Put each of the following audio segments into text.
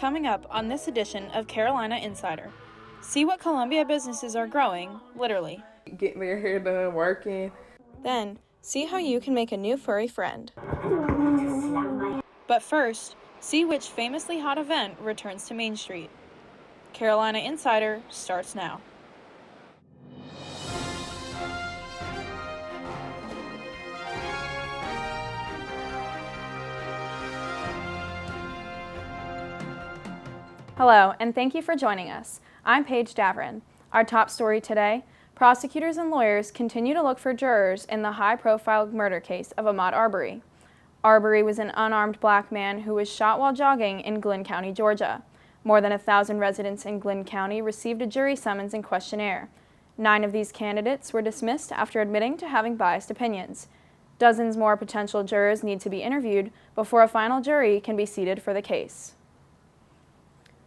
coming up on this edition of Carolina Insider. See what Columbia businesses are growing, literally. Getting their hair done, working. Then, see how you can make a new furry friend. But first, see which famously hot event returns to Main Street. Carolina Insider starts now. Hello, and thank you for joining us. I'm Paige Davoren. Our top story today, prosecutors and lawyers continue to look for jurors in the high-profile murder case of Ahmaud Arbery. Arbery was an unarmed black man who was shot while jogging in Glynn County, Georgia. More than 1,000 residents in Glynn County received a jury summons and questionnaire. 9 of these candidates were dismissed after admitting to having biased opinions. Dozens more potential jurors need to be interviewed before a final jury can be seated for the case.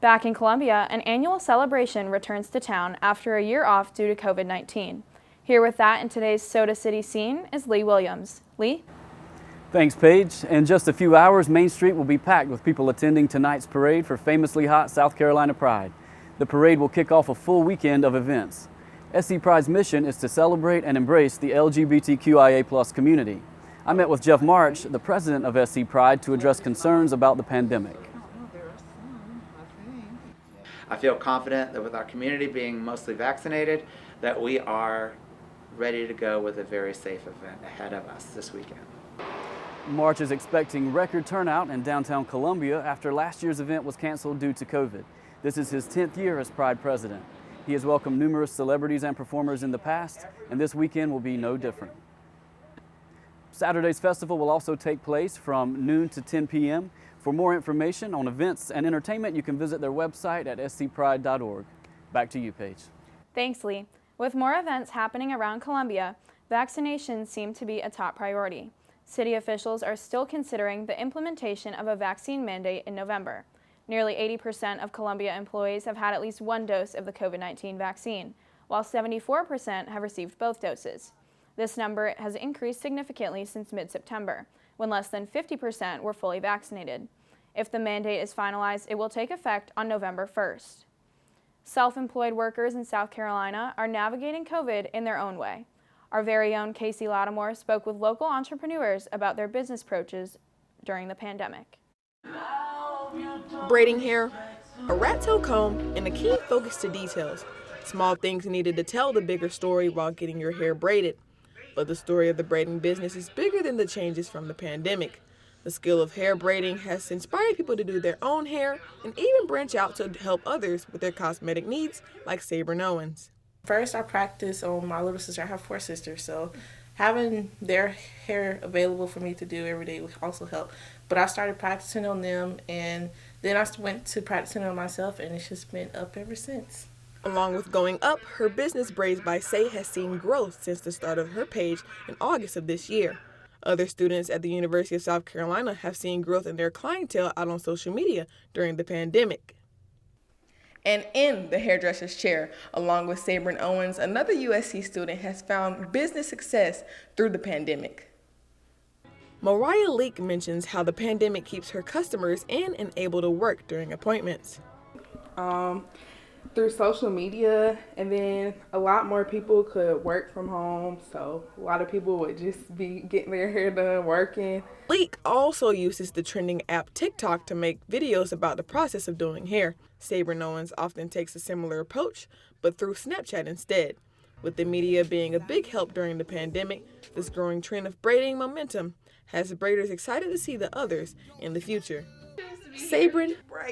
Back in Columbia, an annual celebration returns to town after a year off due to COVID-19. Here with that in today's Soda City scene is Lee Williams. Lee? Thanks, Paige. In just a few hours, Main Street will be packed with people attending tonight's parade for famously hot South Carolina Pride. The parade will kick off a full weekend of events. SC Pride's mission is to celebrate and embrace the LGBTQIA+ community. I met with Jeff March, the president of SC Pride, to address concerns about the pandemic. I feel confident that with our community being mostly vaccinated, that we are ready to go with a very safe event ahead of us this weekend. March is expecting record turnout in downtown Columbia after last year's event was canceled due to COVID. This is his 10th year as Pride president. He has welcomed numerous celebrities and performers in the past, and this weekend will be no different. Saturday's festival will also take place from noon to 10 p.m. For more information on events and entertainment, you can visit their website at scpride.org. Back to you, Paige. Thanks, Lee. With more events happening around Columbia, vaccinations seem to be a top priority. City officials are still considering the implementation of a vaccine mandate in November. Nearly 80% of Columbia employees have had at least one dose of the COVID-19 vaccine, while 74% have received both doses. This number has increased significantly since mid-September, when less than 50% were fully vaccinated. If the mandate is finalized, it will take effect on November 1st. Self-employed workers in South Carolina are navigating COVID in their own way. Our very own Kaci Latimore spoke with local entrepreneurs about their business approaches during the pandemic. Braiding hair, a rat tail comb, and a keen focus to details. Small things needed to tell the bigger story while getting your hair braided. But the story of the braiding business is bigger than the changes from the pandemic. The skill of hair braiding has inspired people to do their own hair and even branch out to help others with their cosmetic needs, like Sabre Owens. First, I practice on my little sister. I have 4 sisters, so having their hair available for me to do every day would also help. But I started practicing on them, and then I went to practicing on myself, and it's just been up ever since. Along with going up, her business Braids by Say has seen growth since the start of her page in August of this year. Other students at the University of South Carolina have seen growth in their clientele out on social media during the pandemic. And in the hairdresser's chair, along with Sabre Owens, another USC student has found business success through the pandemic. Mariah Leak mentions how the pandemic keeps her customers in and able to work during appointments. Through social media, and then a lot more people could work from home, so a lot of people would just be getting their hair done, working. Leak also uses the trending app TikTok to make videos about the process of doing hair. Sabre Owens often takes a similar approach, but through Snapchat instead. With the media being a big help during the pandemic, this growing trend of braiding momentum has braiders excited to see the others in the future. Sabre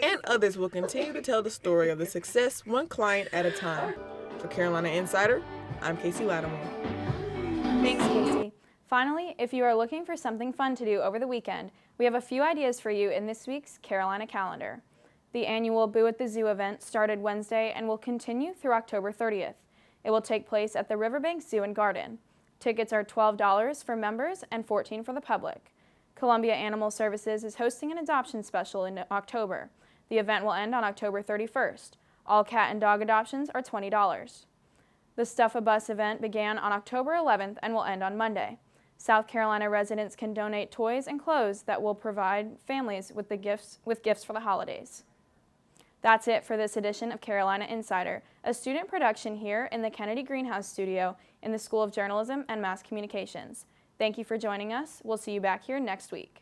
and others will continue to tell the story of the success one client at a time. For Carolina Insider, I'm Kaci Latimore. Thanks, Kaci. Finally, if you are looking for something fun to do over the weekend, we have a few ideas for you in this week's Carolina calendar. The annual Boo at the Zoo event started Wednesday and will continue through October 30th. It will take place at the Riverbank Zoo and Garden. Tickets are $12 for members and $14 for the public. Columbia Animal Services is hosting an adoption special in October. The event will end on October 31st. All cat and dog adoptions are $20. The Stuff a Bus event began on October 11th and will end on Monday. South Carolina residents can donate toys and clothes that will provide families with gifts for the holidays. That's it for this edition of Carolina Insider, a student production here in the Kennedy Greenhouse studio in the School of Journalism and Mass Communications. Thank you for joining us. We'll see you back here next week.